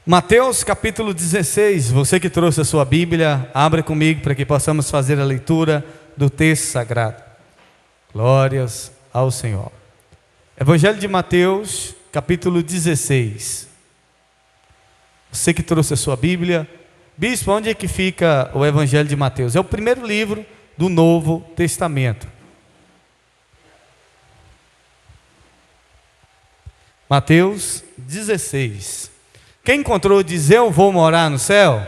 Mateus capítulo 16, você que trouxe a sua Bíblia, abra comigo para que possamos fazer a leitura do texto sagrado. Glórias ao Senhor. Evangelho de Mateus, capítulo 16. Você que trouxe a sua Bíblia, bispo, onde é que fica o Evangelho de Mateus? É o primeiro livro do Novo Testamento. Mateus 16. Quem encontrou diz: eu vou morar no céu.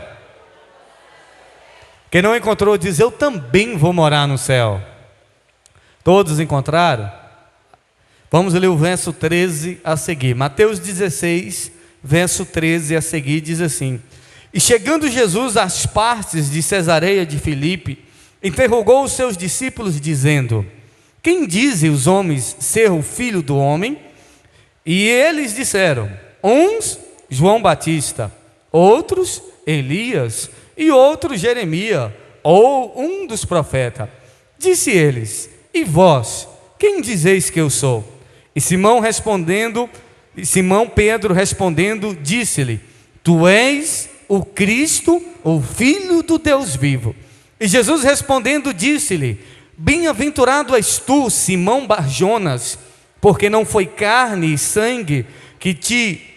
Quem não encontrou diz: eu também vou morar no céu. Todos encontraram? Vamos ler o verso 13 a seguir. Mateus 16, verso 13 a seguir diz assim: E chegando Jesus às partes de Cesareia de Filipe, interrogou os seus discípulos dizendo: Quem dizem os homens ser o Filho do Homem? E eles disseram: uns João Batista, outros Elias, e outros Jeremias, ou um dos profetas. Disse eles: E vós, quem dizeis que eu sou? E Simão Pedro respondendo, disse-lhe: Tu és o Cristo, o Filho do Deus vivo. E Jesus respondendo disse-lhe: Bem-aventurado és tu, Simão Bar-Jonas, porque não foi carne e sangue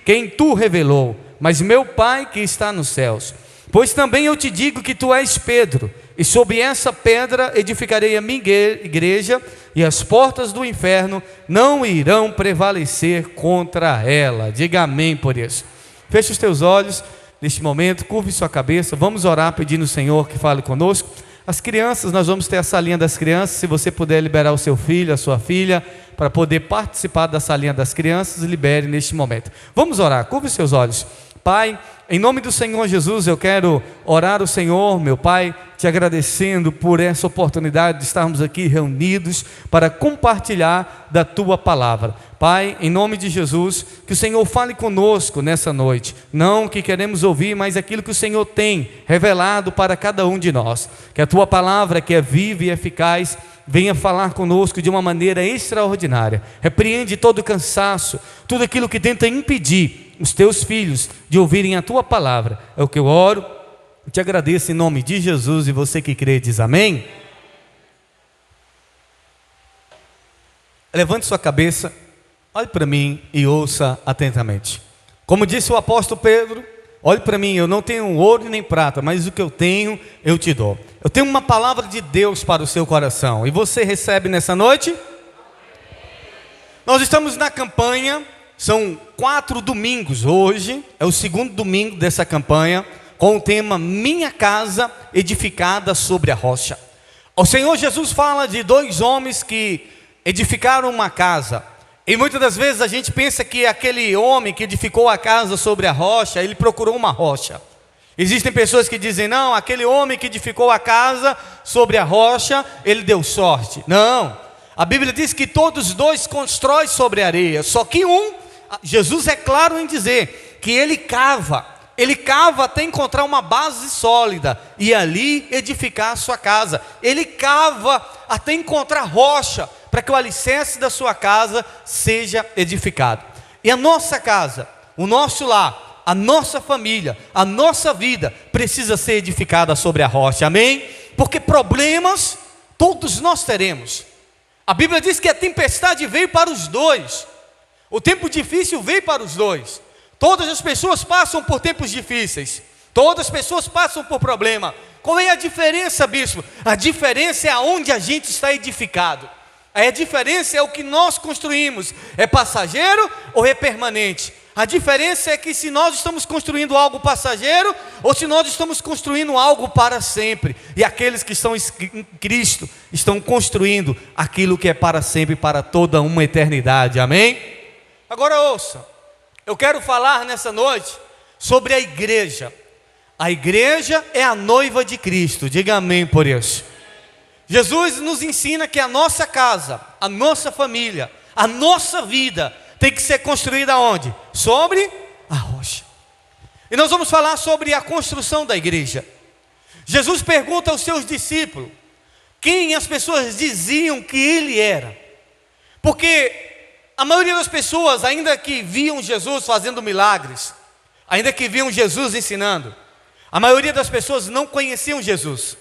quem tu revelou, mas meu Pai que está nos céus. Pois também eu te digo que tu és Pedro, e sobre essa pedra edificarei a minha igreja, e as portas do inferno não irão prevalecer contra ela. Diga amém por isso. Feche os teus olhos neste momento, curve sua cabeça, vamos orar pedindo ao Senhor que fale conosco. As crianças, nós vamos ter a salinha das crianças. Se você puder liberar o seu filho, a sua filha, para poder participar da salinha das crianças, libere neste momento. Vamos orar, curve os seus olhos. Pai, em nome do Senhor Jesus, eu quero orar ao Senhor, meu Pai, te agradecendo por essa oportunidade de estarmos aqui reunidos para compartilhar da Tua Palavra. Pai, em nome de Jesus, que o Senhor fale conosco nessa noite, não o que queremos ouvir, mas aquilo que o Senhor tem revelado para cada um de nós. Que a Tua Palavra, que é viva e eficaz, venha falar conosco de uma maneira extraordinária. Repreende todo cansaço, tudo aquilo que tenta impedir os Teus filhos de ouvirem a Tua Palavra. É o que eu oro, eu te agradeço em nome de Jesus, e você que crê diz amém. Levante sua cabeça, olhe para mim e ouça atentamente. Como disse o apóstolo Pedro: olhe para mim, eu não tenho ouro nem prata, mas o que eu tenho, eu te dou. Eu tenho uma palavra de Deus para o seu coração, e você recebe nessa noite? Nós estamos na campanha, são 4 domingos, hoje é o segundo domingo dessa campanha, com o tema Minha Casa Edificada sobre a Rocha. O Senhor Jesus fala de 2 homens que edificaram uma casa. E muitas das vezes a gente pensa que aquele homem que edificou a casa sobre a rocha, ele procurou uma rocha. Existem pessoas que dizem: não, aquele homem que edificou a casa sobre a rocha, ele deu sorte. Não, a Bíblia diz que todos os 2 constroem sobre a areia. Só que Jesus é claro em dizer que ele cava até encontrar uma base sólida e ali edificar a sua casa. Ele cava até encontrar rocha para que o alicerce da sua casa seja edificado. E a nossa casa, o nosso lar, a nossa família, a nossa vida precisa ser edificada sobre a rocha, amém? Porque problemas todos nós teremos. A Bíblia diz que a tempestade veio para os 2, o tempo difícil veio para os 2. Todas as pessoas passam por tempos difíceis, todas as pessoas passam por problema. Qual é a diferença, bispo? A diferença é aonde a gente está edificado. A diferença é o que nós construímos, é passageiro ou é permanente. A diferença é que se nós estamos construindo algo passageiro ou se nós estamos construindo algo para sempre. E aqueles que estão em Cristo estão construindo aquilo que é para sempre, para toda uma eternidade, amém? Agora ouça, eu quero falar nessa noite sobre a igreja. A igreja é a noiva de Cristo, diga amém por isso. Jesus nos ensina que a nossa casa, a nossa família, a nossa vida tem que ser construída onde? Sobre a rocha. E nós vamos falar sobre a construção da igreja. Jesus pergunta aos seus discípulos quem as pessoas diziam que ele era. Porque a maioria das pessoas, ainda que viam Jesus fazendo milagres, ainda que viam Jesus ensinando, a maioria das pessoas não conheciam Jesus.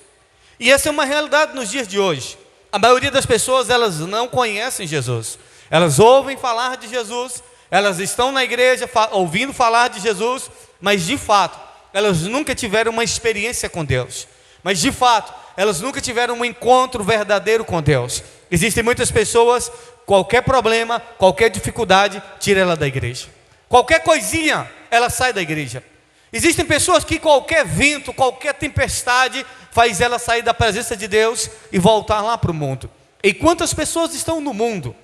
E essa é uma realidade nos dias de hoje. A maioria das pessoas, elas não conhecem Jesus. Elas ouvem falar de Jesus, elas estão na igreja ouvindo falar de Jesus, mas de fato, elas nunca tiveram uma experiência com Deus. Mas de fato, elas nunca tiveram um encontro verdadeiro com Deus. Existem muitas pessoas, qualquer problema, qualquer dificuldade, tira ela da igreja. Qualquer coisinha, ela sai da igreja. Existem pessoas que qualquer vento, qualquer tempestade, faz ela sair da presença de Deus e voltar lá para o mundo. E quantas pessoas estão no mundo,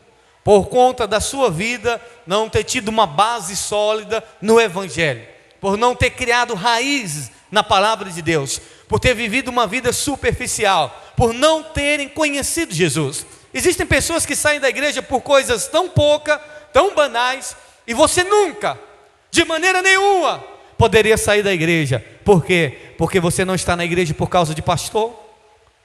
por conta da sua vida, não ter tido uma base sólida no Evangelho, por não ter criado raízes na palavra de Deus, por ter vivido uma vida superficial, por não terem conhecido Jesus. Existem pessoas que saem da igreja por coisas tão poucas, tão banais, e você nunca, de maneira nenhuma, poderia sair da igreja. Por quê? Porque você não está na igreja por causa de pastor,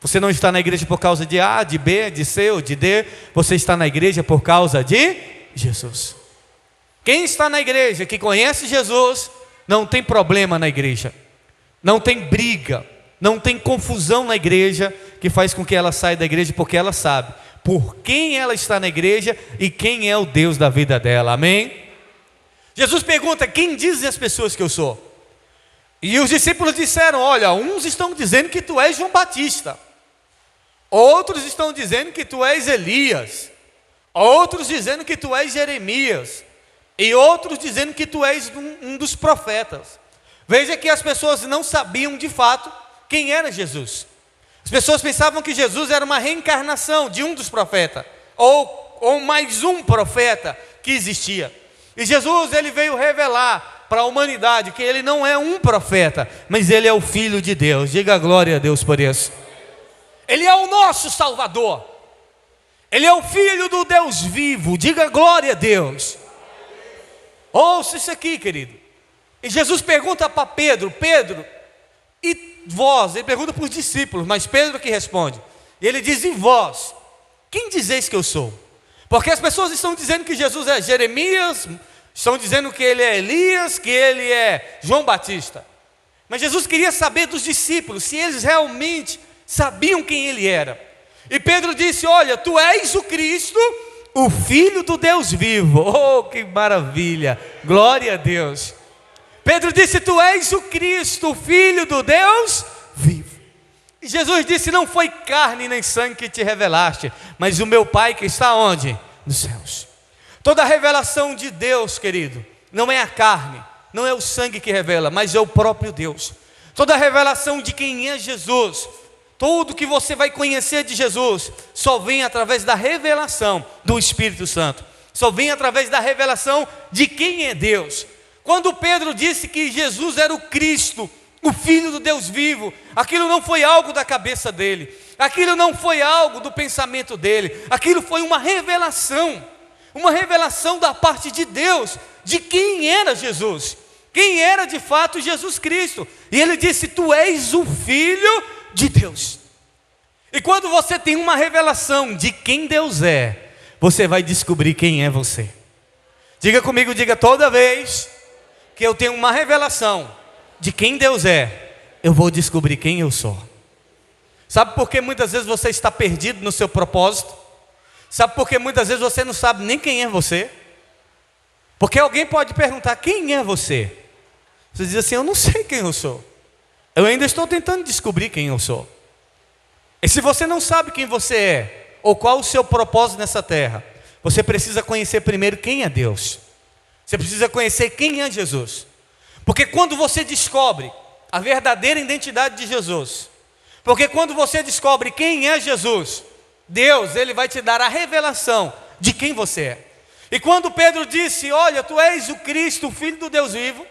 você não está na igreja por causa de A, de B, de C ou de D, você está na igreja por causa de Jesus. Quem está na igreja, que conhece Jesus, não tem problema na igreja, não tem briga, não tem confusão na igreja, que faz com que ela saia da igreja, porque ela sabe por quem ela está na igreja e quem é o Deus da vida dela, amém? Jesus pergunta: quem dizem as pessoas que eu sou? E os discípulos disseram: olha, uns estão dizendo que tu és João Batista, outros estão dizendo que tu és Elias, outros dizendo que tu és Jeremias, e outros dizendo que tu és um dos profetas. Veja que as pessoas não sabiam de fato quem era Jesus. As pessoas pensavam que Jesus era uma reencarnação de um dos profetas, ou mais um profeta que existia. E Jesus, ele veio revelar para a humanidade que ele não é um profeta, mas ele é o Filho de Deus. Diga glória a Deus por isso. Ele é o nosso Salvador, ele é o Filho do Deus vivo. Diga glória a Deus. Ouça isso aqui, querido. E Jesus pergunta para Pedro: Pedro, e vós? Ele pergunta para os discípulos, mas Pedro que responde. E ele diz: e vós? Quem dizeis que eu sou? Porque as pessoas estão dizendo que Jesus é Jeremias, estão dizendo que ele é Elias, que ele é João Batista. Mas Jesus queria saber dos discípulos se eles realmente sabiam quem ele era. E Pedro disse: olha, tu és o Cristo, o Filho do Deus vivo. Oh, que maravilha, glória a Deus. Pedro disse: tu és o Cristo, o Filho do Deus vivo. E Jesus disse: não foi carne nem sangue que te revelaste, mas o meu Pai que está onde? Nos céus. Toda a revelação de Deus, querido, não é a carne, não é o sangue que revela, mas é o próprio Deus. Toda a revelação de quem é Jesus, tudo que você vai conhecer de Jesus, só vem através da revelação do Espírito Santo, só vem através da revelação de quem é Deus. Quando Pedro disse que Jesus era o Cristo, o Filho do Deus vivo, aquilo não foi algo da cabeça dele, aquilo não foi algo do pensamento dele, aquilo foi uma revelação da parte de Deus, de quem era Jesus, quem era de fato Jesus Cristo. E ele disse: tu és o Filho de Deus. E quando você tem uma revelação de quem Deus é, você vai descobrir quem é você. Diga comigo, diga: toda vez que eu tenho uma revelação de quem Deus é, eu vou descobrir quem eu sou. Sabe por que muitas vezes você está perdido no seu propósito? Sabe por que muitas vezes você não sabe nem quem é você? Porque alguém pode perguntar: quem é você? Você diz assim: eu não sei quem eu sou, eu ainda estou tentando descobrir quem eu sou. E se você não sabe quem você é, ou qual o seu propósito nessa terra, você precisa conhecer primeiro quem é Deus. Você precisa conhecer quem é Jesus. Porque quando você descobre a verdadeira identidade de Jesus, porque quando você descobre quem é Jesus, Deus, ele vai te dar a revelação de quem você é. E quando Pedro disse: olha, tu és o Cristo, o Filho do Deus vivo,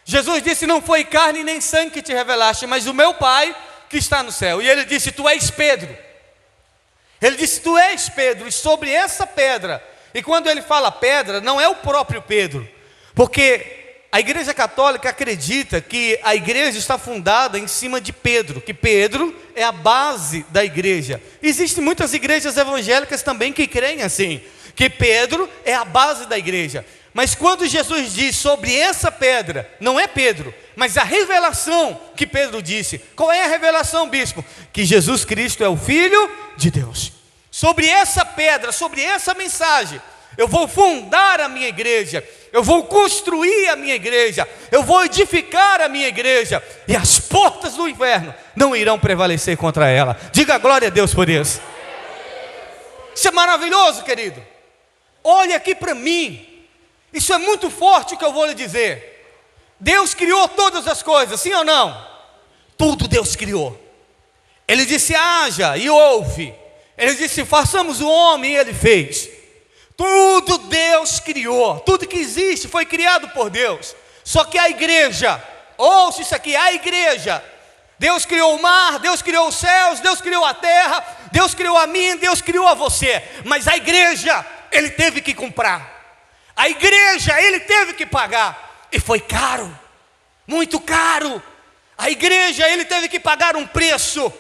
Jesus disse: não foi carne nem sangue que te revelaste, mas o meu Pai que está no céu. E ele disse: tu és Pedro. Ele disse: tu és Pedro, e sobre essa pedra. E quando ele fala pedra, não é o próprio Pedro, porque a Igreja Católica acredita que a igreja está fundada em cima de Pedro, que Pedro é a base da igreja. Existem muitas igrejas evangélicas também que creem assim, que Pedro é a base da igreja. Mas quando Jesus diz sobre essa pedra, não é Pedro, mas a revelação que Pedro disse. Qual é a revelação, bispo? Que Jesus Cristo é o Filho de Deus. Sobre essa pedra, sobre essa mensagem, eu vou fundar a minha igreja, eu vou construir a minha igreja, eu vou edificar a minha igreja, e as portas do inferno não irão prevalecer contra ela. Diga glória a Deus por isso. Isso é maravilhoso, querido. Olhe aqui para mim. Isso é muito forte o que eu vou lhe dizer. Deus criou todas as coisas, sim ou não? Tudo Deus criou. Ele disse haja e houve. Ele disse façamos o homem e ele fez. Tudo Deus criou. Tudo que existe foi criado por Deus. Só que a igreja, ouça isso aqui, a igreja, Deus criou o mar, Deus criou os céus, Deus criou a terra, Deus criou a mim, Deus criou a você. Mas a igreja, Ele teve que comprar. A igreja, Ele teve que pagar. E foi caro, muito caro. A igreja, Ele teve que pagar um preço,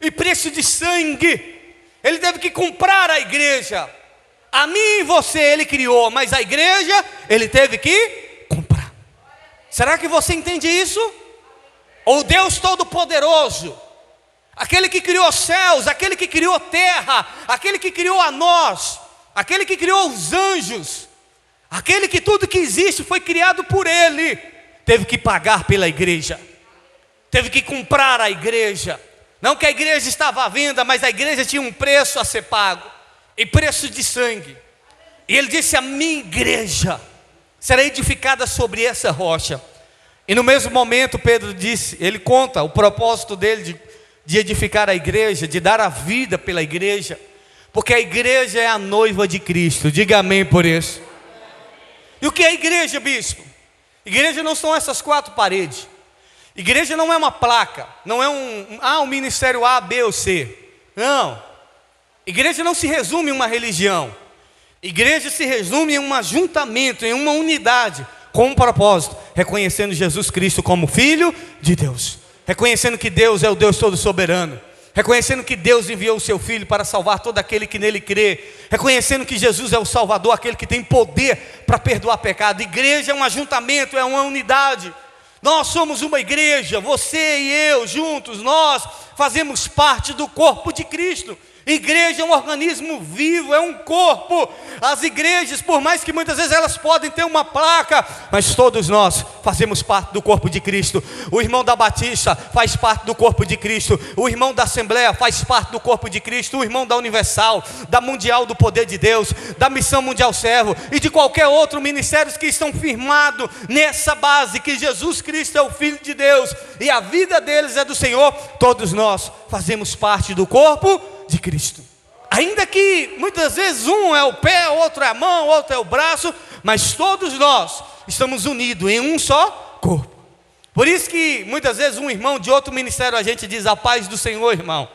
e preço de sangue. Ele teve que comprar a igreja. A mim e você Ele criou, mas a igreja Ele teve que comprar. Será que você entende isso? O Deus Todo-Poderoso, aquele que criou os céus, aquele que criou a terra, aquele que criou a nós, aquele que criou os anjos, aquele que tudo que existe foi criado por Ele, teve que pagar pela igreja, teve que comprar a igreja. Não que a igreja estava à venda, mas a igreja tinha um preço a ser pago, e preço de sangue. E Ele disse: a minha igreja será edificada sobre essa rocha. E no mesmo momento Pedro disse, ele conta o propósito dele de edificar a igreja, de dar a vida pela igreja, porque a igreja é a noiva de Cristo. Diga amém por isso. E o que é igreja, bispo? Igreja não são essas quatro paredes. Igreja não é uma placa, não é um ministério A, B ou C. Não. Igreja não se resume em uma religião. Igreja se resume em um ajuntamento, em uma unidade, com um propósito, reconhecendo Jesus Cristo como Filho de Deus, reconhecendo que Deus é o Deus todo soberano, reconhecendo que Deus enviou o seu Filho para salvar todo aquele que nele crê, reconhecendo que Jesus é o Salvador, aquele que tem poder para perdoar pecado. Igreja é um ajuntamento, é uma unidade. Nós somos uma igreja, você e eu juntos, nós fazemos parte do corpo de Cristo. Igreja é um organismo vivo, é um corpo. As igrejas, por mais que muitas vezes elas podem ter uma placa, mas todos nós fazemos parte do corpo de Cristo. O irmão da Batista faz parte do corpo de Cristo. O irmão da Assembleia faz parte do corpo de Cristo. O irmão da Universal, da Mundial do Poder de Deus, da Missão Mundial Servo e de qualquer outro ministério que estão firmados nessa base, que Jesus Cristo é o Filho de Deus e a vida deles é do Senhor. Todos nós fazemos parte do corpo de Cristo. Ainda que muitas vezes um é o pé, outro é a mão, outro é o braço, mas todos nós estamos unidos em um só corpo. Por isso que muitas vezes um irmão de outro ministério a gente diz: a paz do Senhor, irmão.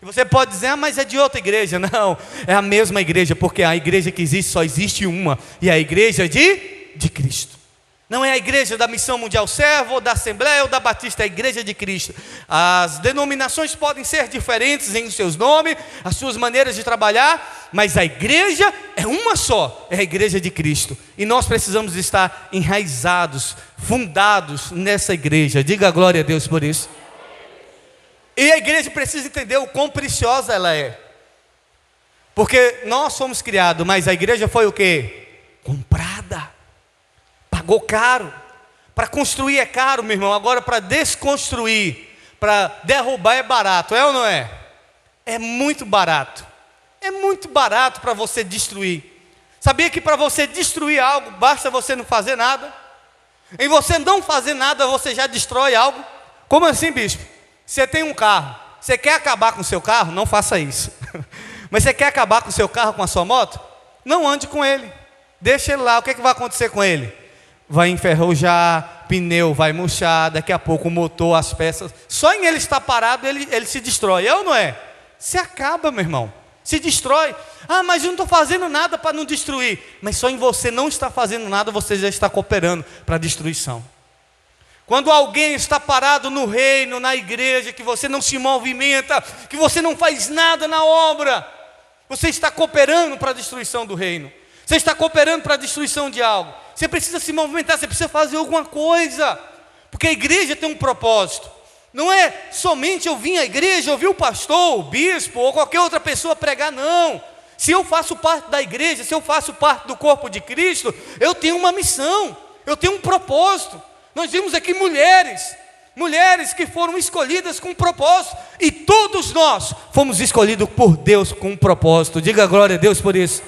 E você pode dizer: ah, mas é de outra igreja. Não, é a mesma igreja, porque a igreja que existe só existe uma, e é a igreja de Cristo. Não é a igreja da Missão Mundial Servo, ou da Assembleia, ou da Batista, é a igreja de Cristo. As denominações podem ser diferentes em seus nomes, as suas maneiras de trabalhar, mas a igreja é uma só, é a igreja de Cristo. E nós precisamos estar enraizados, fundados nessa igreja. Diga glória a Deus por isso. E a igreja precisa entender o quão preciosa ela é. Porque nós fomos criados, mas a igreja foi o quê? Comprada. Pagou caro. Para construir é caro, meu irmão. Agora para desconstruir, para derrubar é barato. É ou não é? É muito barato. É muito barato para você destruir. Sabia que para você destruir algo, basta você não fazer nada? Em você não fazer nada, você já destrói algo? Como assim, bispo? Você tem um carro. Você quer acabar com o seu carro? Não faça isso. Mas você quer acabar com o seu carro, com a sua moto? Não ande com ele. Deixa ele lá. O que é que vai acontecer com ele? Vai enferrujar, pneu vai murchar, daqui a pouco o motor, as peças. Só em ele estar parado, ele se destrói. É ou não é? Se acaba, meu irmão. Se destrói. Ah, mas eu não estou fazendo nada para não destruir. Mas só em você não estar fazendo nada, você já está cooperando para a destruição. Quando alguém está parado no reino, na igreja, que você não se movimenta, que você não faz nada na obra, você está cooperando para a destruição do reino. Você está cooperando para a destruição de algo. Você precisa se movimentar, você precisa fazer alguma coisa. Porque a igreja tem um propósito. Não é somente eu vim à igreja, ouvir o pastor, o bispo ou qualquer outra pessoa pregar, não. Se eu faço parte da igreja, se eu faço parte do corpo de Cristo, eu tenho uma missão, eu tenho um propósito. Nós vimos aqui mulheres que foram escolhidas com um propósito, e todos nós fomos escolhidos por Deus com um propósito. Diga glória a Deus por isso.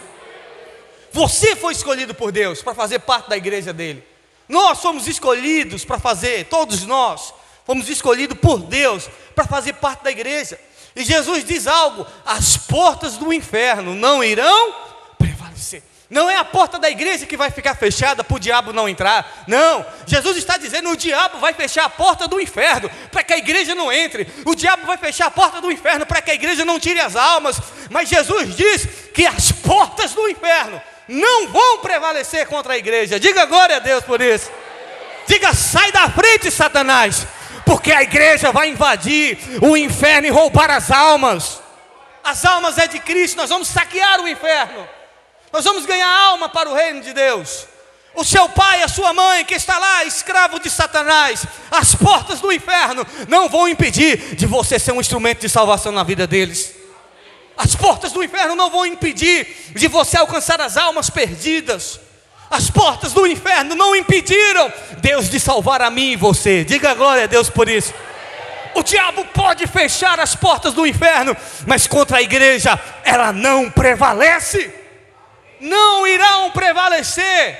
Você foi escolhido por Deus para fazer parte da igreja dele. Nós somos escolhidos para fazer, todos nós fomos escolhidos por Deus para fazer parte da igreja. E Jesus diz algo: as portas do inferno não irão prevalecer. Não é a porta da igreja que vai ficar fechada para o diabo não entrar. Não, Jesus está dizendo: o diabo vai fechar a porta do inferno para que a igreja não entre. O diabo vai fechar a porta do inferno para que a igreja não tire as almas. Mas Jesus diz que as portas do inferno não vão prevalecer contra a igreja. Diga glória a Deus por isso. Diga: sai da frente, Satanás, porque a igreja vai invadir o inferno e roubar as almas. As almas é de Cristo. Nós vamos saquear o inferno. Nós vamos ganhar alma para o reino de Deus. O seu pai, a sua mãe que está lá, escravo de Satanás, as portas do inferno não vão impedir de você ser um instrumento de salvação na vida deles. As portas do inferno não vão impedir de você alcançar as almas perdidas. As portas do inferno não impediram Deus de salvar a mim e você. Diga glória a Deus por isso. O diabo pode fechar as portas do inferno, mas contra a igreja ela não prevalece. Não irão prevalecer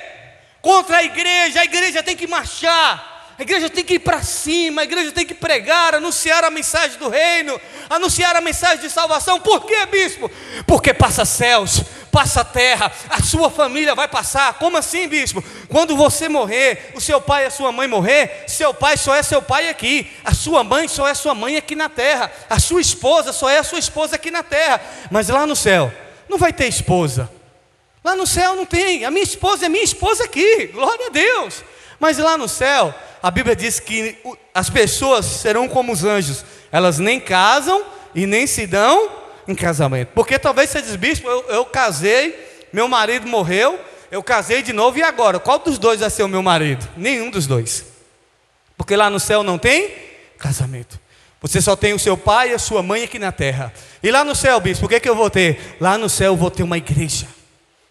contra a igreja tem que marchar, a igreja tem que ir para cima, a igreja tem que pregar, anunciar a mensagem do reino, anunciar a mensagem de salvação. Por quê, bispo? Porque passa céus, passa terra, a sua família vai passar. Como assim, bispo? Quando você morrer, o seu pai e a sua mãe morrer, seu pai só é seu pai aqui, a sua mãe só é sua mãe aqui na terra, a sua esposa só é a sua esposa aqui na terra. Mas lá no céu não vai ter esposa. Lá no céu não tem, a minha esposa é minha esposa aqui, glória a Deus. Mas lá no céu, a Bíblia diz que as pessoas serão como os anjos. Elas nem casam e nem se dão em casamento. Porque talvez você diz: bispo, eu casei, meu marido morreu, eu casei de novo, e agora? Qual dos dois vai ser o meu marido? Nenhum dos dois. Porque lá no céu não tem casamento. Você só tem o seu pai e a sua mãe aqui na terra. E lá no céu, bispo, o que eu vou ter? Lá no céu eu vou ter uma igreja.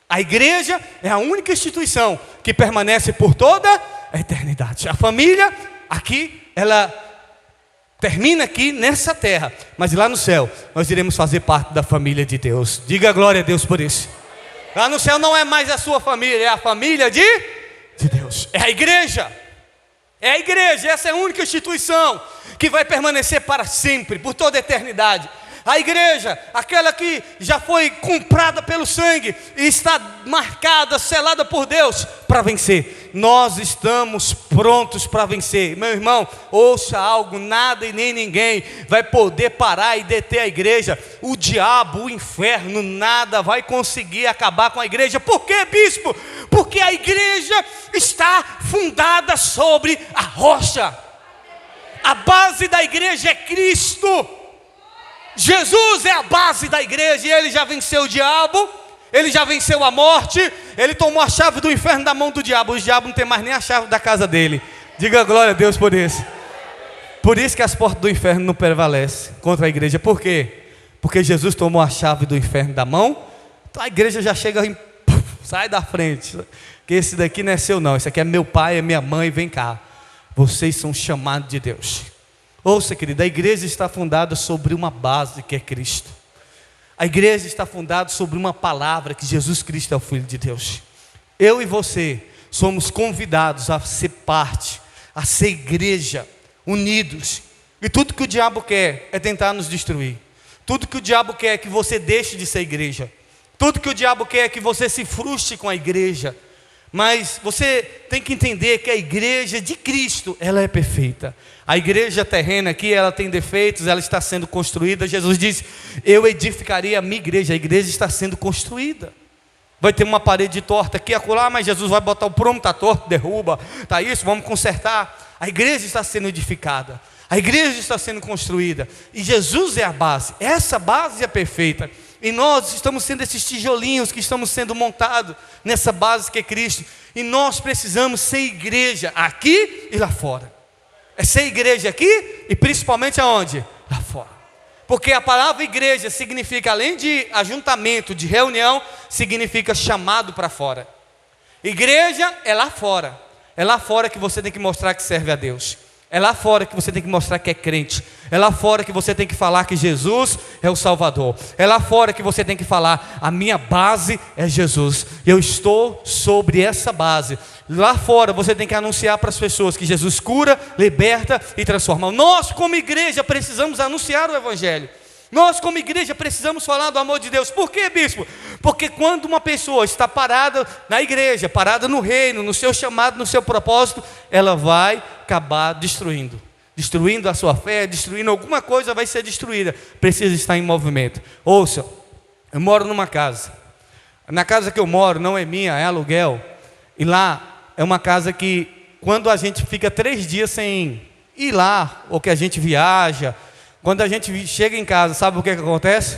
A igreja é a única instituição que permanece por toda a eternidade. A família aqui, ela termina aqui nessa terra, mas lá no céu nós iremos fazer parte da família de Deus. Diga glória a Deus por isso. Lá no céu não é mais a sua família, é a família de Deus. É a igreja. É a igreja, essa é a única instituição que vai permanecer para sempre, por toda a eternidade. A igreja, aquela que já foi comprada pelo sangue e está marcada, selada por Deus para vencer. Nós estamos prontos para vencer. Meu irmão, ouça algo: nada e nem ninguém vai poder parar e deter a igreja. O diabo, o inferno, nada vai conseguir acabar com a igreja. Por quê, bispo? Porque a igreja está fundada sobre a rocha. A base da igreja é Cristo. Jesus é a base da igreja, e ele já venceu o diabo, ele já venceu a morte, ele tomou a chave do inferno da mão do diabo. O diabo não tem mais nem a chave da casa dele. Diga glória a Deus por isso. Por isso que as portas do inferno não prevalecem contra a igreja. Por quê? Porque Jesus tomou a chave do inferno da mão. Então a igreja já chega e sai da frente, que esse daqui não é seu não, esse aqui é meu pai, é minha mãe, vem cá. Vocês são chamados de Deus. Ouça, querido, a igreja está fundada sobre uma base que é Cristo. A igreja está fundada sobre uma palavra, que Jesus Cristo é o Filho de Deus. Eu e você somos convidados a ser parte, a ser igreja, unidos. E tudo que o diabo quer é tentar nos destruir. Tudo que o diabo quer é que você deixe de ser igreja. Tudo que o diabo quer é que você se frustre com a igreja. Mas você tem que entender que a igreja de Cristo, ela é perfeita. A igreja terrena aqui, ela tem defeitos, ela está sendo construída. Jesus diz: eu edificaria a minha igreja. A igreja está sendo construída. Vai ter uma parede torta aqui, acolá, mas Jesus vai botar o prumo, está torto, derruba, está isso, vamos consertar. A igreja está sendo edificada. A igreja está sendo construída. E Jesus é a base. Essa base é perfeita. E nós estamos sendo esses tijolinhos que estamos sendo montados nessa base que é Cristo. E nós precisamos ser igreja aqui e lá fora. É ser igreja aqui e principalmente aonde? Lá fora. Porque a palavra igreja significa, além de ajuntamento, de reunião, significa chamado para fora. Igreja é lá fora. É lá fora que você tem que mostrar que serve a Deus. É lá fora que você tem que mostrar que é crente. É lá fora que você tem que falar que Jesus é o Salvador. É lá fora que você tem que falar: a minha base é Jesus. Eu estou sobre essa base. Lá fora você tem que anunciar para as pessoas que Jesus cura, liberta e transforma. Nós como igreja precisamos anunciar o Evangelho. Nós como igreja precisamos falar do amor de Deus. Por quê, bispo? Porque quando uma pessoa está parada na igreja, parada no reino, no seu chamado, no seu propósito, ela vai acabar destruindo a sua fé, destruindo alguma coisa, vai ser destruída. Precisa estar em movimento. Ouça, eu moro numa casa. Na casa que eu moro não é minha, é aluguel. E lá é uma casa que quando a gente fica 3 dias sem ir lá, ou que a gente viaja, quando a gente chega em casa, sabe o que acontece?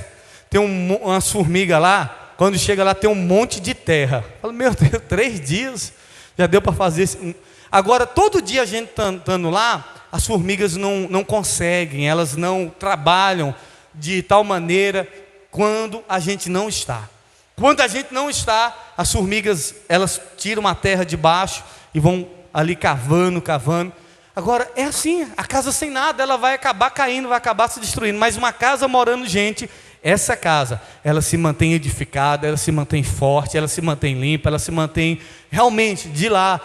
Tem umas formigas lá, quando chega lá tem um monte de terra. Eu falo, meu Deus, 3 dias, já deu para fazer isso. Agora, todo dia a gente estando lá, as formigas não conseguem, elas não trabalham de tal maneira quando a gente não está. Quando a gente não está, as formigas, elas tiram a terra de baixo e vão ali cavando. Agora, é assim, a casa sem nada, ela vai acabar caindo, vai acabar se destruindo. Mas uma casa morando gente, essa casa, ela se mantém edificada, ela se mantém forte, ela se mantém limpa, ela se mantém realmente de lá,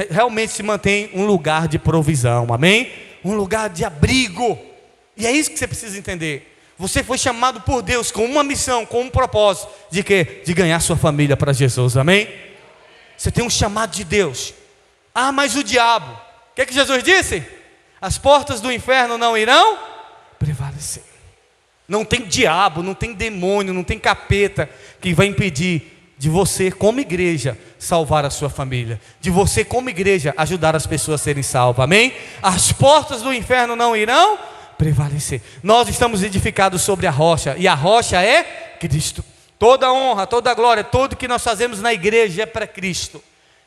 realmente se mantém um lugar de provisão, amém? Um lugar de abrigo. E é isso que você precisa entender. Você foi chamado por Deus com uma missão, com um propósito, de quê? De ganhar sua família para Jesus, amém? Você tem um chamado de Deus. Ah, mas o diabo, o que Jesus disse? As portas do inferno não irão prevalecer. Não tem diabo, não tem demônio, não tem capeta que vai impedir de você como igreja salvar a sua família, de você como igreja ajudar as pessoas a serem salvas, amém? As portas do inferno não irão prevalecer. Nós estamos edificados sobre a rocha, e a rocha é Cristo. Toda honra, toda glória, tudo que nós fazemos na igreja é para Cristo.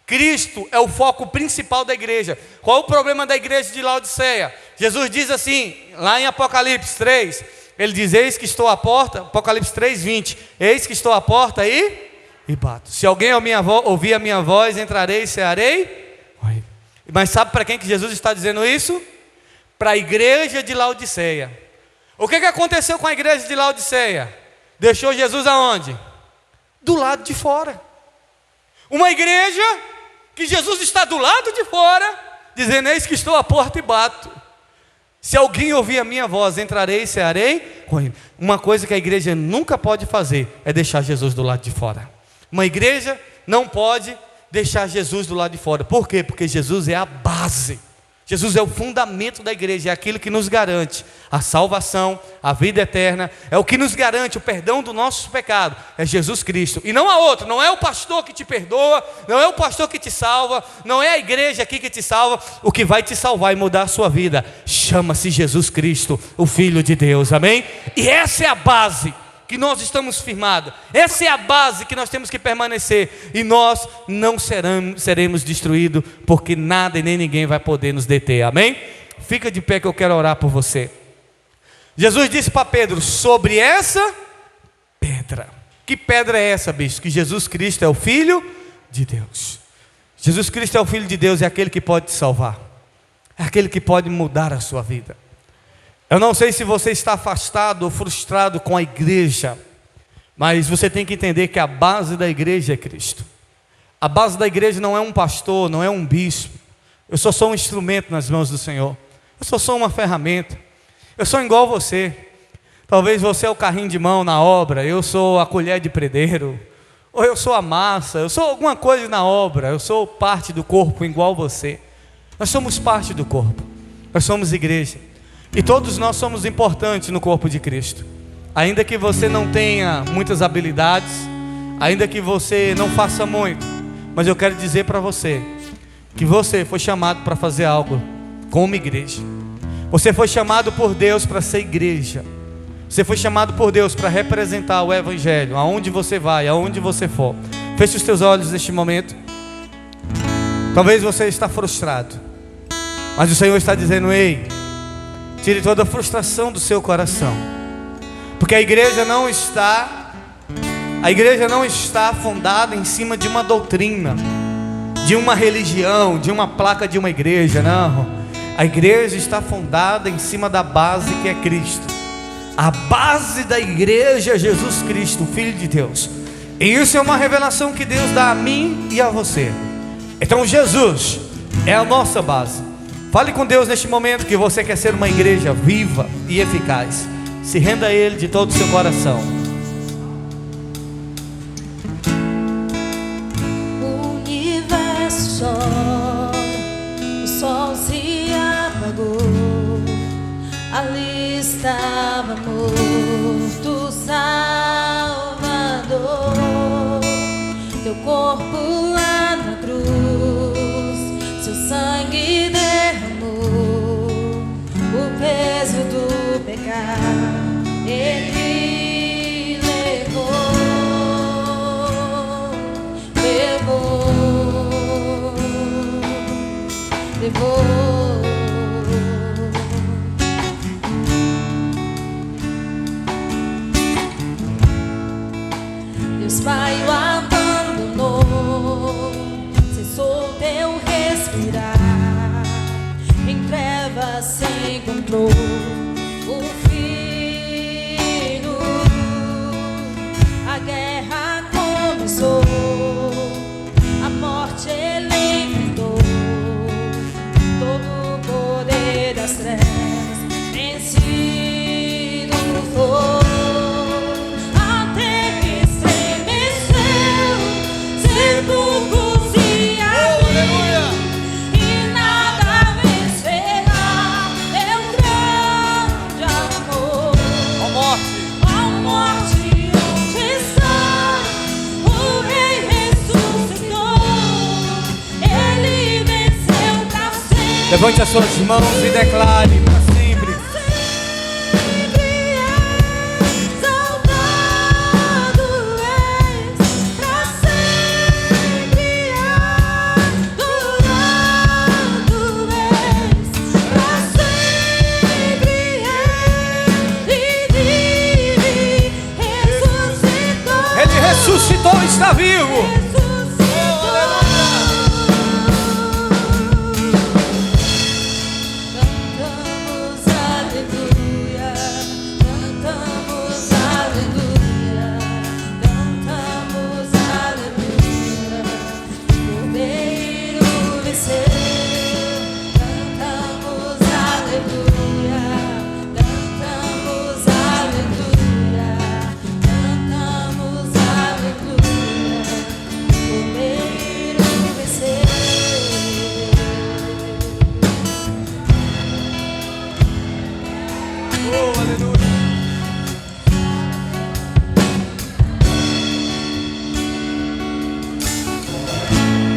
Cristo é o foco principal da igreja. Qual o problema da igreja de Laodiceia? Jesus diz assim, lá em Apocalipse 3, ele diz: eis que estou à porta, Apocalipse 3:20, eis que estou à porta e bato. Se alguém ouvir a minha voz, entrarei e cearei. Mas sabe para quem que Jesus está dizendo isso? Para a igreja de Laodiceia. O que aconteceu com a igreja de Laodiceia? Deixou Jesus aonde? Do lado de fora. Uma igreja que Jesus está do lado de fora, dizendo: eis que estou à porta e bato. Se alguém ouvir a minha voz, entrarei e cearei com ele. Uma coisa que a igreja nunca pode fazer é deixar Jesus do lado de fora. Uma igreja não pode deixar Jesus do lado de fora. Por quê? Porque Jesus é a base. Jesus é o fundamento da igreja, é aquilo que nos garante a salvação, a vida eterna, é o que nos garante o perdão do nosso pecado, é Jesus Cristo, e não há outro. Não é o pastor que te perdoa, não é o pastor que te salva, não é a igreja aqui que te salva. O que vai te salvar e mudar a sua vida chama-se Jesus Cristo, o Filho de Deus, amém? E essa é a base que nós estamos firmados, essa é a base que nós temos que permanecer, e nós não seremos destruídos, porque nada e nem ninguém vai poder nos deter, amém? Fica de pé que eu quero orar por você. Jesus disse para Pedro: sobre essa pedra. Que pedra é essa, bicho? Que Jesus Cristo é o Filho de Deus. Jesus Cristo é o Filho de Deus, é aquele que pode te salvar, é aquele que pode mudar a sua vida. Eu não sei se você está afastado ou frustrado com a igreja, mas você tem que entender que a base da igreja é Cristo. A base da igreja não é um pastor, não é um bispo. Eu só sou um instrumento nas mãos do Senhor. Eu só sou uma ferramenta. Eu sou igual você. Talvez você é o carrinho de mão na obra, eu sou a colher de predeiro, ou eu sou a massa, eu sou alguma coisa na obra, eu sou parte do corpo igual você. Nós somos parte do corpo, nós somos igreja. E todos nós somos importantes no corpo de Cristo. Ainda que você não tenha muitas habilidades, ainda que você não faça muito, mas eu quero dizer para você que você foi chamado para fazer algo como igreja. Você foi chamado por Deus para ser igreja. Você foi chamado por Deus para representar o Evangelho, aonde você vai, aonde você for. Feche os teus olhos neste momento. Talvez você está frustrado, mas o Senhor está dizendo: ei, tire toda a frustração do seu coração, porque a igreja não está fundada em cima de uma doutrina, de uma religião, de uma placa de uma igreja. Não, a igreja está fundada em cima da base que é Cristo. A base da igreja é Jesus Cristo, o Filho de Deus. E isso é uma revelação que Deus dá a mim e a você. Então Jesus é a nossa base. Fale com Deus neste momento que você quer ser uma igreja viva e eficaz. Se renda a Ele de todo o seu coração. O universo chora, o sol se apagou. Ali estava morto o Salvador. Teu corpo lá na cruz, seu sangue derramou o peso do pecado. Ele levou. Deus Pai o abandonou, cessou teu respirar, em trevas se encontrou o Filho. A guerra começou, a morte ele enfrentou, todo o poder das trevas vencido foi. Levante as suas mãos e declare para sempre. Ele ressuscitou e está vivo.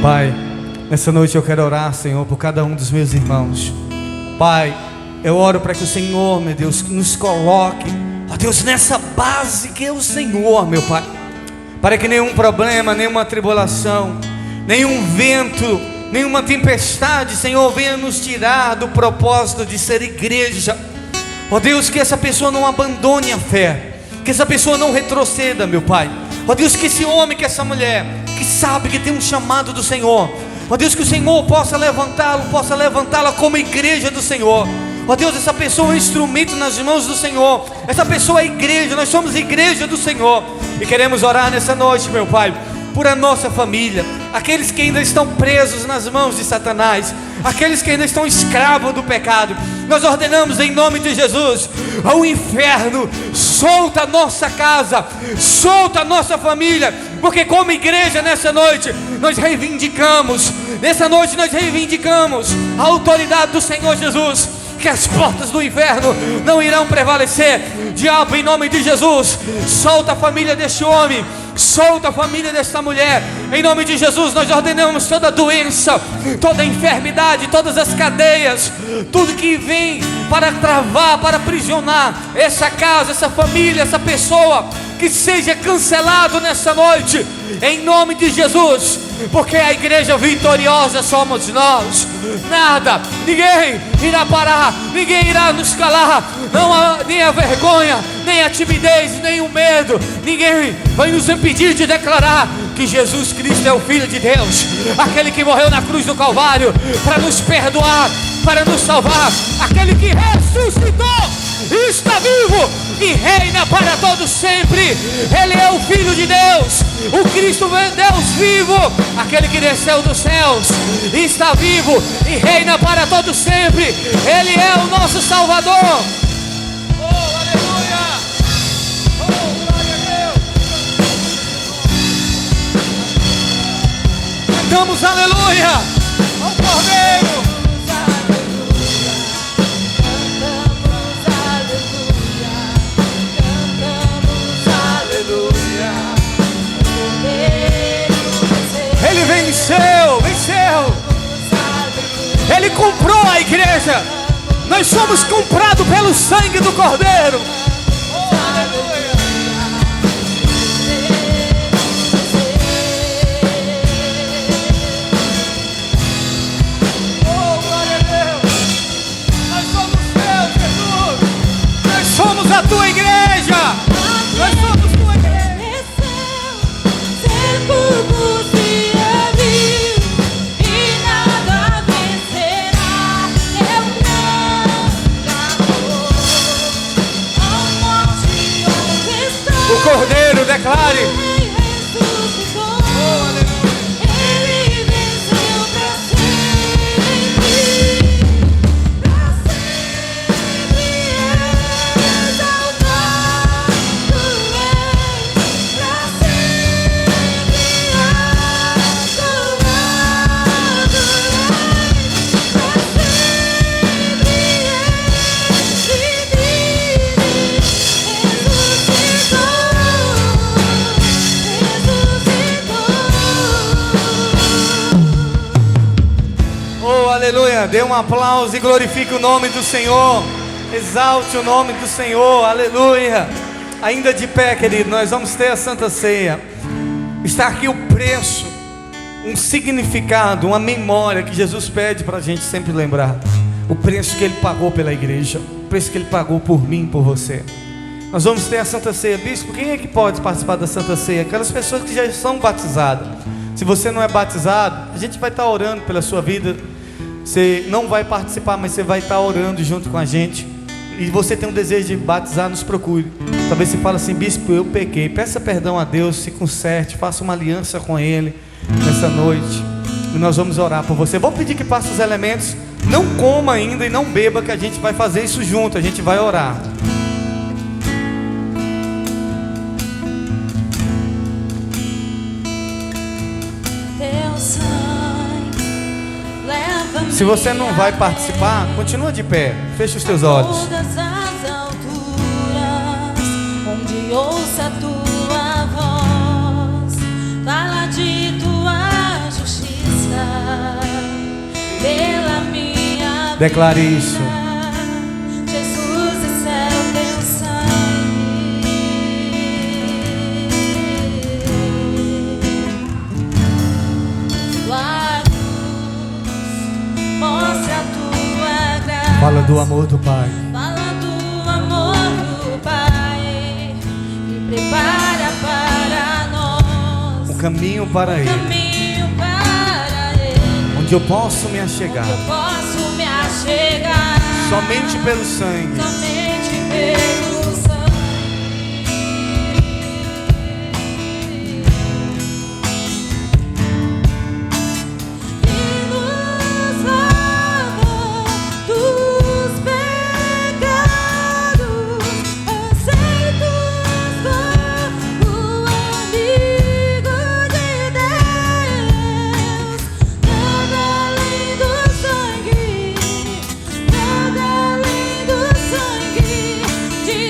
Pai, nessa noite eu quero orar, Senhor, por cada um dos meus irmãos. Pai, eu oro para que o Senhor, meu Deus, nos coloque, ó Deus, nessa base que é o Senhor, meu Pai, para que nenhum problema, nenhuma tribulação, nenhum vento, nenhuma tempestade, Senhor, venha nos tirar do propósito de ser igreja. Ó Deus, que essa pessoa não abandone a fé, que essa pessoa não retroceda, meu Pai. Ó Deus, que esse homem, que essa mulher, que sabe que tem um chamado do Senhor, ó Deus, que o Senhor possa levantá-la como igreja do Senhor. Ó Deus, essa pessoa é um instrumento nas mãos do Senhor. Essa pessoa é igreja, nós somos igreja do Senhor. E queremos orar nessa noite, meu Pai, por a nossa família, aqueles que ainda estão presos nas mãos de Satanás, aqueles que ainda estão escravos do pecado. Nós ordenamos em nome de Jesus ao inferno: solta a nossa casa, solta a nossa família, porque como igreja nessa noite nós reivindicamos a autoridade do Senhor Jesus, que as portas do inferno não irão prevalecer. Diabo, em nome de Jesus, solta a família deste homem, Solta a família desta mulher. Em nome de Jesus, nós ordenamos toda doença, toda enfermidade, todas as cadeias, tudo que vem para travar, para aprisionar essa casa, essa família, essa pessoa, que seja cancelado nessa noite, em nome de Jesus, porque a igreja vitoriosa somos nós. Nada, ninguém irá parar, ninguém irá nos calar, não há nem a vergonha, nem a timidez, nem o medo, ninguém vai nos impedir de declarar que Jesus Cristo é o Filho de Deus, aquele que morreu na cruz do Calvário para nos perdoar, para nos salvar, aquele que ressuscitou e está vivo e reina para todos sempre. Ele é o Filho de Deus, o Cristo Deus vivo, aquele que desceu dos céus e está vivo e reina para todos sempre. Ele é o nosso Salvador. Oh, aleluia! Oh, glória a Deus! Cantamos aleluia ao Cordeiro. Ele venceu, venceu. Ele comprou a igreja. Nós somos comprados pelo sangue do Cordeiro. Oh, aleluia. Oh, glória a Deus. Nós somos teus, Jesus. Nós somos a tua igreja. Nós somos tua igreja. O Cordeiro declare. Oh, aleluia. Ele venceu pra sempre, exaltado és, pra sempre exaltado és, pra Oh, aleluia. Dê um aplauso e glorifique o nome do Senhor. Exalte o nome do Senhor. Aleluia. Ainda de pé, querido, nós vamos ter a Santa Ceia. Está aqui o preço, um significado, uma memória que Jesus pede para a gente sempre lembrar. O preço que Ele pagou pela igreja, o preço que Ele pagou por mim, por você. Nós vamos ter a Santa Ceia. Bispo, quem é que pode participar da Santa Ceia? Aquelas pessoas que já são batizadas. Se você não é batizado, a gente vai estar orando pela sua vida. Você não vai participar, mas você vai estar orando junto com a gente. E você tem um desejo de batizar, nos procure. Talvez você fale assim: bispo, eu pequei. Peça perdão a Deus, se conserte, faça uma aliança com Ele nessa noite. E nós vamos orar por você. Vou pedir que passe os elementos. Não coma ainda e não beba, que a gente vai fazer isso junto. A gente vai orar. Se você não vai participar, continua de pé. Fecha os teus olhos. Todas as alturas, onde ouça a tua voz, fala de tua justiça pela minha vida. Declare isso. Jesus, esse é o teu sangue. Mostra a tua graça. Fala do amor do Pai. Fala do amor do Pai. E prepara para nós Um caminho para Ele, caminho para Ele, onde eu posso me achegar. eu posso me achegar Somente pelo sangue. somente pelo sangue. E nos lava dos pecados, aceitos como amigo de Deus. Nada além do sangue, nada além do sangue de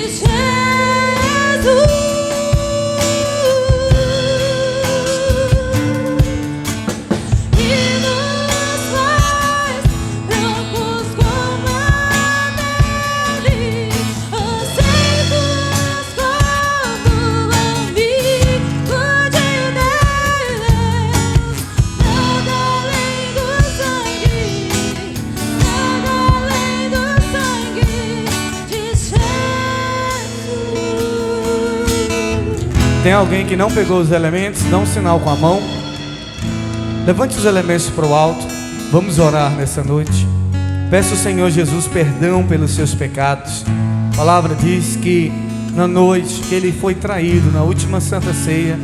tem alguém que não pegou os elementos, dá um sinal com a mão. Levante os elementos para o alto. Vamos orar nessa noite. Peça ao Senhor Jesus perdão pelos seus pecados. A palavra diz que na noite que ele foi traído, na última Santa Ceia,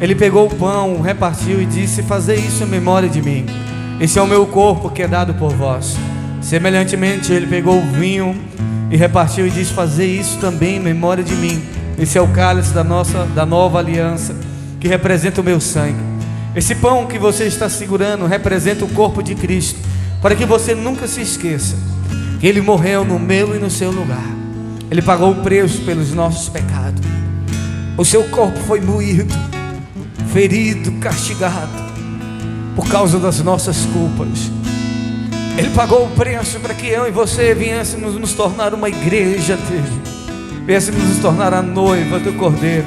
ele pegou o pão, repartiu e disse: fazei isso em memória de mim. Esse é o meu corpo que é dado por vós. Semelhantemente, ele pegou o vinho e repartiu e disse: fazei isso também em memória de mim. Esse é o cálice da nova aliança, que representa o meu sangue. Esse pão que você está segurando representa o corpo de Cristo, para que você nunca se esqueça que Ele morreu no meu e no seu lugar. Ele pagou o preço pelos nossos pecados. O seu corpo foi moído, ferido, castigado por causa das nossas culpas. Ele pagou o preço para que eu e você viéssemos nos tornar uma igreja dele, viéssemos nos tornar a noiva do Cordeiro.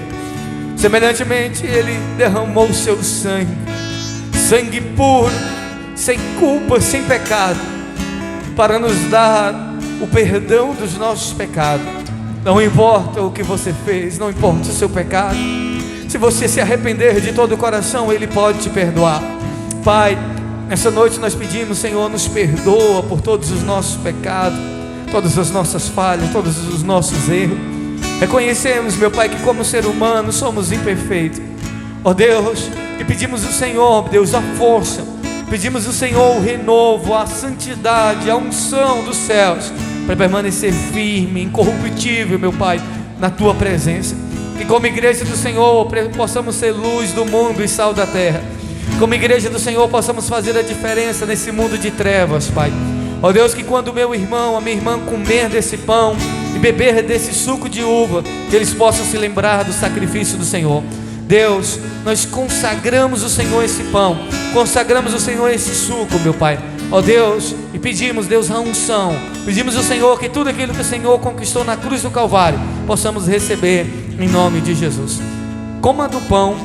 Semelhantemente, Ele derramou o seu sangue, sangue puro, sem culpa, sem pecado, para nos dar o perdão dos nossos pecados. Não importa o que você fez, não importa o seu pecado, se você se arrepender de todo o coração, Ele pode te perdoar. Pai, nessa noite nós pedimos: Senhor, nos perdoa por todos os nossos pecados, todas as nossas falhas, todos os nossos erros. Reconhecemos, meu Pai, que como ser humano somos imperfeitos, ó Deus, e pedimos ao Senhor, Deus, a força, pedimos ao Senhor o renovo, a santidade, a unção dos céus, para permanecer firme, incorruptível, meu Pai, na Tua presença. Que como igreja do Senhor possamos ser luz do mundo e sal da terra. Como igreja do Senhor possamos fazer a diferença nesse mundo de trevas, Pai. Ó Deus, que quando o meu irmão, a minha irmã comer desse pão e beber desse suco de uva, que eles possam se lembrar do sacrifício do Senhor. Deus, nós consagramos ao Senhor esse pão, consagramos ao Senhor esse suco, meu Pai. Ó Deus, e pedimos, Deus, a unção. Pedimos ao Senhor que tudo aquilo que o Senhor conquistou na cruz do Calvário, possamos receber em nome de Jesus. Coma do pão,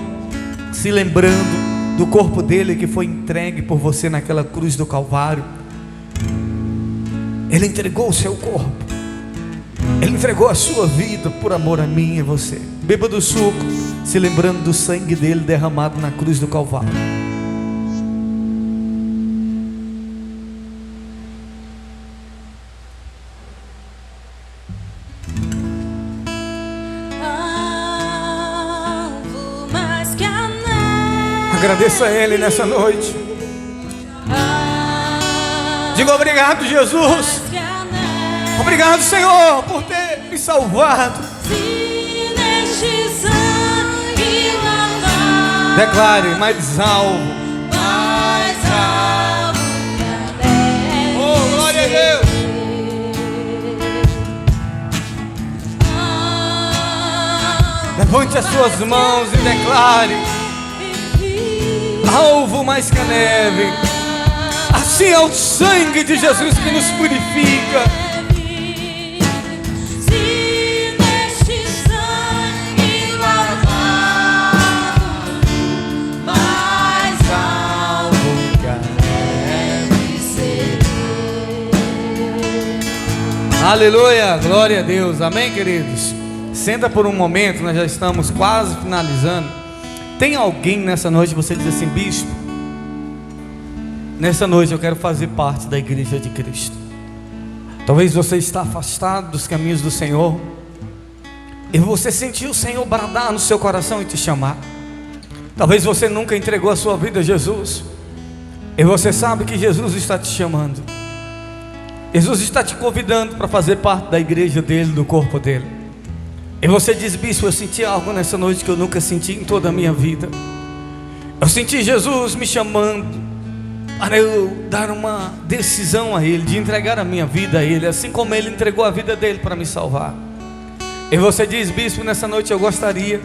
se lembrando do corpo dele que foi entregue por você naquela cruz do Calvário. Ele entregou o seu corpo, Ele entregou a sua vida por amor a mim e a você. Beba do suco, se lembrando do sangue dele derramado na cruz do Calvário. Alvo mais que a neve. Agradeça a Ele nessa noite. Diga obrigado, Jesus. Obrigado, Senhor, por ter me salvado. Se neste sangue lavar, Declare: mais alvo. mais alvo que a neve. Oh, glória a Deus. Levante as suas mãos e declare: alvo mais que a neve. Assim é o sangue de Jesus que nos purifica. Se neste sangue lavado, mais alvo que a neve serei. Aleluia, glória a Deus, amém, queridos? Senta por um momento, nós já estamos quase finalizando. Tem alguém nessa noite, você diz assim: bispo, nessa noite eu quero fazer parte da igreja de Cristo. Talvez você está afastado dos caminhos do Senhor, e você sentiu o Senhor bradar no seu coração e te chamar. Talvez você nunca entregou a sua vida a Jesus, e você sabe que Jesus está te chamando. Jesus está te convidando para fazer parte da igreja dele, do corpo dele. E você diz: bispo, eu senti algo nessa noite que eu nunca senti em toda a minha vida. Eu senti Jesus me chamando para eu dar uma decisão a Ele, de entregar a minha vida a Ele, assim como Ele entregou a vida dele para me salvar. E você diz: bispo, nessa noite eu gostaria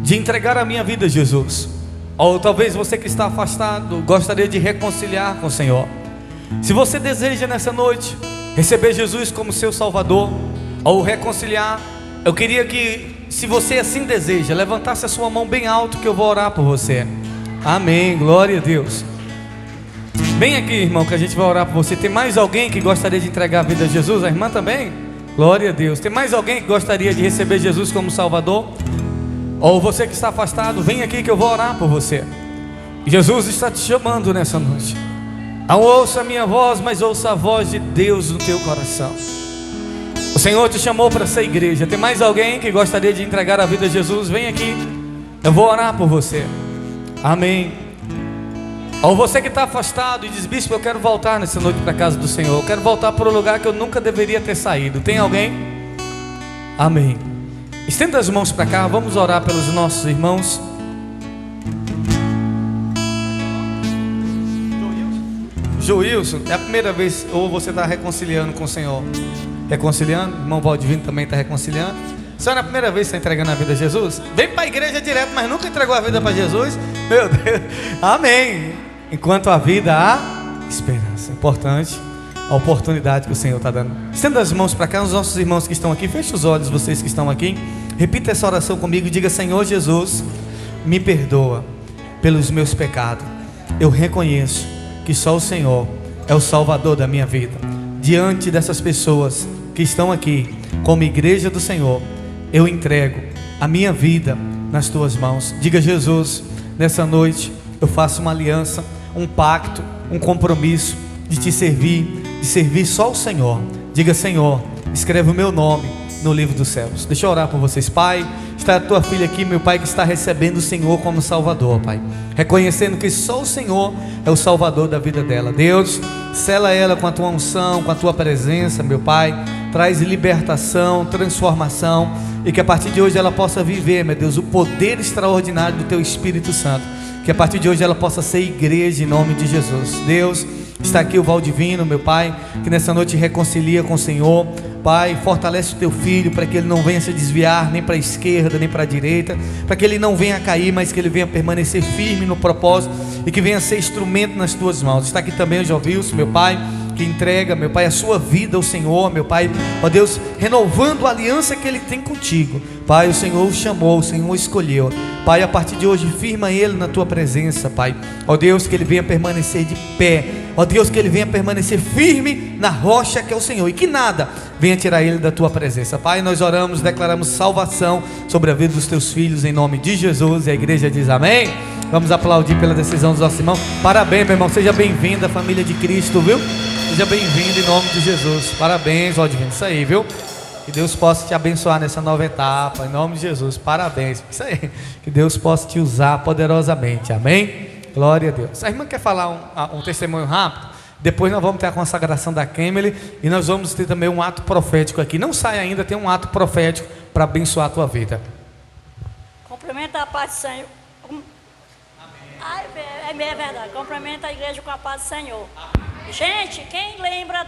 de entregar a minha vida a Jesus. Ou talvez você que está afastado gostaria de reconciliar com o Senhor. Se você deseja nessa noite receber Jesus como seu Salvador, ou reconciliar, eu queria que, se você assim deseja, levantasse a sua mão bem alto, que eu vou orar por você. Amém, glória a Deus. Vem aqui, irmão, que a gente vai orar por você. Tem mais alguém que gostaria de entregar a vida a Jesus? A irmã também? Glória a Deus. Tem mais alguém que gostaria de receber Jesus como Salvador? Ou você que está afastado, vem aqui que eu vou orar por você. Jesus está te chamando nessa noite. Não ouça a minha voz, mas ouça a voz de Deus no teu coração. O Senhor te chamou para essa igreja. Tem mais alguém que gostaria de entregar a vida a Jesus? Vem aqui, eu vou orar por você. Amém. Ou você que está afastado e diz: bispo, eu quero voltar nessa noite para a casa do Senhor. Eu quero voltar para o lugar que eu nunca deveria ter saído. Tem alguém? Amém. Estenda as mãos para cá, vamos orar pelos nossos irmãos. Joilson, é a primeira vez, ou você está reconciliando com o Senhor? Reconciliando? O irmão Valdivino também está reconciliando. Senhor, é a primeira vez que está entregando a vida a Jesus? Vem para a igreja direto, mas nunca entregou a vida para Jesus? Meu Deus, amém. Enquanto a vida há esperança. Importante a oportunidade que o Senhor está dando. Estenda as mãos para cá, os nossos irmãos que estão aqui. Feche os olhos, vocês que estão aqui. Repita essa oração comigo e diga: Senhor Jesus, me perdoa pelos meus pecados. Eu reconheço que só o Senhor é o Salvador da minha vida. Diante dessas pessoas que estão aqui como igreja do Senhor, eu entrego a minha vida nas tuas mãos. Diga: Jesus, nessa noite eu faço uma aliança, um pacto, um compromisso de te servir, de servir só o Senhor. Diga: Senhor, escreve o meu nome no livro dos céus. Deixa eu orar por vocês. Pai, está a tua filha aqui, meu Pai, que está recebendo o Senhor como Salvador, Pai, reconhecendo que só o Senhor é o Salvador da vida dela. Deus, sela ela com a tua unção, com a tua presença, meu Pai. Traz libertação, transformação, e que a partir de hoje ela possa viver, meu Deus, o poder extraordinário do teu Espírito Santo. Que a partir de hoje ela possa ser igreja em nome de Jesus. Deus, está aqui o Valdivino, meu Pai, que nessa noite reconcilia com o Senhor. Pai, fortalece o teu filho para que ele não venha se desviar nem para a esquerda nem para a direita, para que ele não venha cair, mas que ele venha permanecer firme no propósito e que venha ser instrumento nas tuas mãos. Está aqui também o Jovilson, meu Pai, que entrega, meu Pai, a sua vida ao Senhor, meu Pai, ó Deus, renovando a aliança que ele tem contigo. Pai, o Senhor o chamou, o Senhor o escolheu. Pai, a partir de hoje, firma ele na tua presença, Pai. Ó Deus, que ele venha permanecer de pé. Ó Deus, que ele venha permanecer firme na rocha que é o Senhor, e que nada venha tirar ele da tua presença. Pai, nós oramos, declaramos salvação sobre a vida dos teus filhos em nome de Jesus. E a igreja diz amém. Vamos aplaudir pela decisão dos nossos irmãos. Parabéns, meu irmão, seja bem-vindo à família de Cristo, viu? Seja bem-vindo em nome de Jesus. Parabéns, Valdivino, isso aí, viu? Que Deus possa te abençoar nessa nova etapa, em nome de Jesus. Parabéns, isso aí. Que Deus possa te usar poderosamente, amém? Glória a Deus. A irmã quer falar um testemunho rápido? Depois nós vamos ter a consagração da Kemely e nós vamos ter também um ato profético aqui. Não sai ainda, tem um ato profético para abençoar a tua vida. Cumprimento a paz do Senhor. Ai, é verdade. Cumprimento a igreja com a paz do Senhor. Gente, quem lembra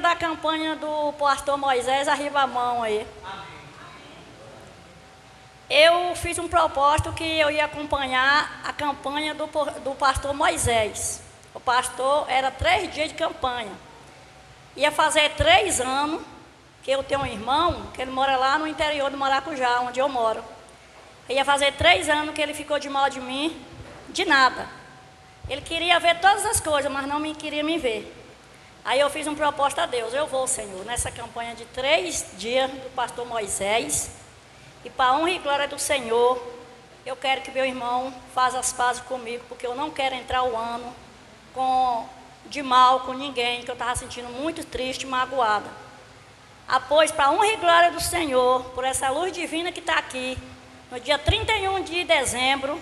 da campanha do pastor Moisés, arriba a mão aí. Eu fiz um propósito que eu ia acompanhar a campanha do pastor Moisés. O pastor era 3 dias de campanha. Ia fazer 3 anos que eu tenho um irmão, que ele mora lá no interior do Maracujá, onde eu moro. Ia fazer 3 anos que ele ficou de mal de mim, de nada. Ele queria ver todas as coisas, mas não queria me ver. Aí eu fiz um propósito a Deus: eu vou, Senhor, nessa campanha de 3 dias do pastor Moisés, e para a honra e glória do Senhor, eu quero que meu irmão faça as pazes comigo, porque eu não quero entrar o ano de mal com ninguém, que eu estava sentindo muito triste e magoada. Pois, para a honra e glória do Senhor, por essa luz divina que está aqui, no dia 31 de dezembro,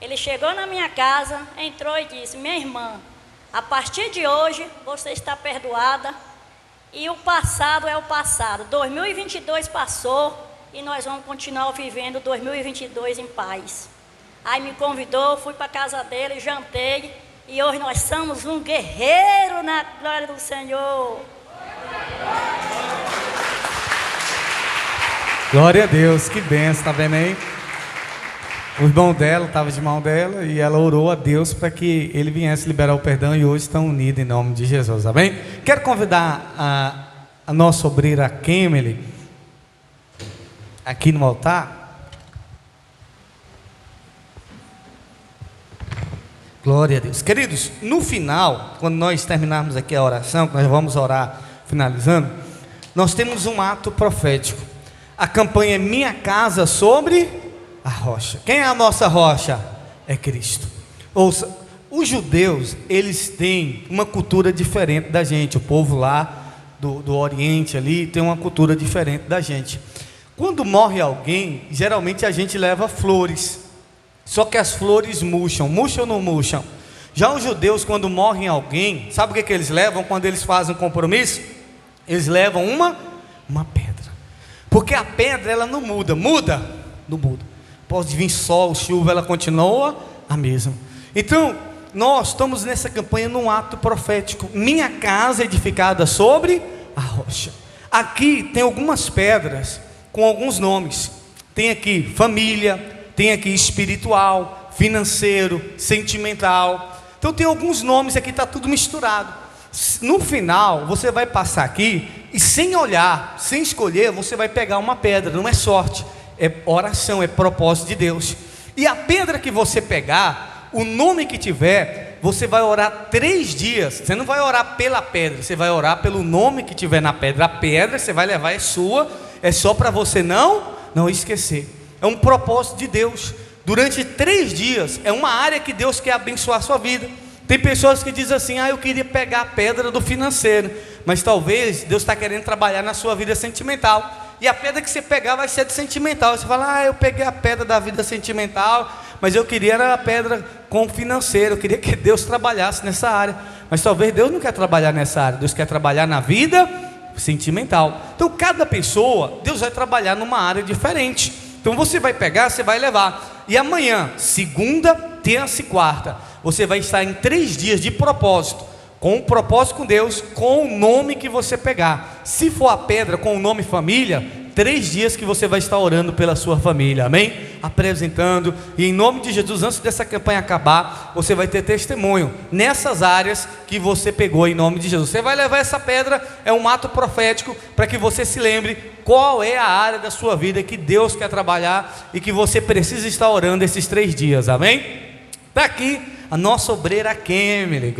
ele chegou na minha casa, entrou e disse: minha irmã, a partir de hoje você está perdoada, e o passado é o passado. 2022 passou e nós vamos continuar vivendo 2022 em paz. Aí me convidou, fui para a casa dele, jantei, e hoje nós somos um guerreiro na glória do Senhor. Glória a Deus, que benção, tá vendo aí? O irmão dela estava de mão dela e ela orou a Deus para que ele viesse liberar o perdão, e hoje estão unidos em nome de Jesus, amém? Quero convidar a nossa obreira Kemely aqui no altar. Glória a Deus. Queridos, no final, quando nós terminarmos aqui a oração, que nós vamos orar finalizando, nós temos um ato profético. A campanha é Minha Casa sobre a Rocha. Quem é a nossa rocha? É Cristo. Ouça, os judeus, eles têm uma cultura diferente da gente. O povo lá do Oriente ali tem uma cultura diferente da gente. Quando morre alguém, geralmente a gente leva flores. Só que as flores murcham. Murcham ou não murcham? Já os judeus, quando morrem alguém, sabe o que eles levam quando eles fazem um compromisso? Eles levam uma pedra. Porque a pedra, ela não muda. Muda? Não muda. Pode vir sol, chuva, ela continua a mesma. Então, nós estamos nessa campanha num ato profético. Minha casa edificada sobre a rocha. Aqui tem algumas pedras com alguns nomes. Tem aqui família, tem aqui espiritual, financeiro, sentimental. Então tem alguns nomes aqui, está tudo misturado. No final, você vai passar aqui e sem olhar, sem escolher, você vai pegar uma pedra. Não é sorte, é oração, é propósito de Deus. E a pedra que você pegar, o nome que tiver, você vai orar 3 dias. Você não vai orar pela pedra, você vai orar pelo nome que tiver na pedra. A pedra você vai levar, é sua, é só para você não esquecer. É um propósito de Deus. Durante 3 dias, é uma área que Deus quer abençoar a sua vida. Tem pessoas que dizem assim: eu queria pegar a pedra do financeiro, mas talvez Deus está querendo trabalhar na sua vida sentimental. E a pedra que você pegar vai ser de sentimental. Você fala: eu peguei a pedra da vida sentimental, mas eu queria era a pedra com o financeiro. Eu queria que Deus trabalhasse nessa área. Mas talvez Deus não quer trabalhar nessa área. Deus quer trabalhar na vida sentimental. Então cada pessoa, Deus vai trabalhar numa área diferente. Então você vai pegar, você vai levar. E amanhã, segunda, terça e quarta, você vai estar em 3 dias de propósito. Com um propósito com Deus, com o nome que você pegar. Se for a pedra com o nome família, 3 dias que você vai estar orando pela sua família, amém? Apresentando, e em nome de Jesus, antes dessa campanha acabar, você vai ter testemunho nessas áreas que você pegou em nome de Jesus. Você vai levar essa pedra, é um ato profético, para que você se lembre qual é a área da sua vida que Deus quer trabalhar e que você precisa estar orando esses 3 dias, amém? Está aqui a nossa obreira Kemily.